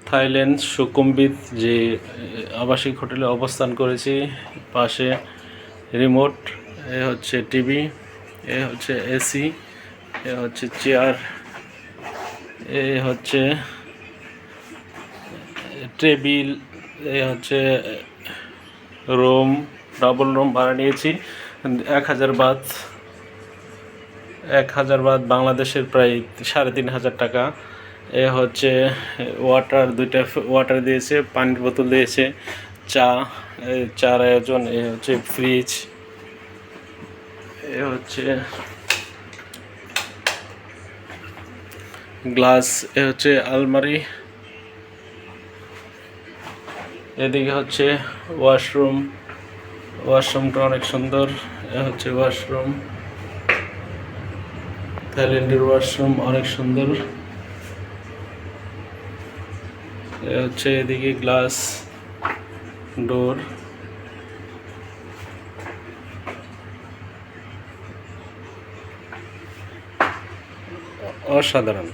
Thailand সুকুম্বিত যে আবাসিক হোটেলে অবস্থান করেছি। পাশে রিমোট, এ হচ্ছে টিভি, এ হচ্ছে এসি, এ হচ্ছে চেয়ার, এ হচ্ছে টেবিল, এ হচ্ছে রুম, ডাবল রুম ভাড়া নিয়েছি 1000 বাত। 1000 বাত বাংলাদেশের প্রায় 3500 টাকা। এ হচ্ছে ওয়াটার, 2টা ওয়াটার দিয়েছে, পানির বোতল দিয়েছে, চার আয়োজন। এ হচ্ছে ফ্রিজ, এ হচ্ছে গ্লাস, এ হচ্ছে আলমারি, এদিকে হচ্ছে ওয়াশরুম। ওয়াশরুমটা অনেক সুন্দর। এ হচ্ছে ওয়াশরুম, থাইল্যান্ডের ওয়াশরুম অনেক সুন্দর। এ হচ্ছে এদিকে গ্লাস ডোর। অসাধারণ।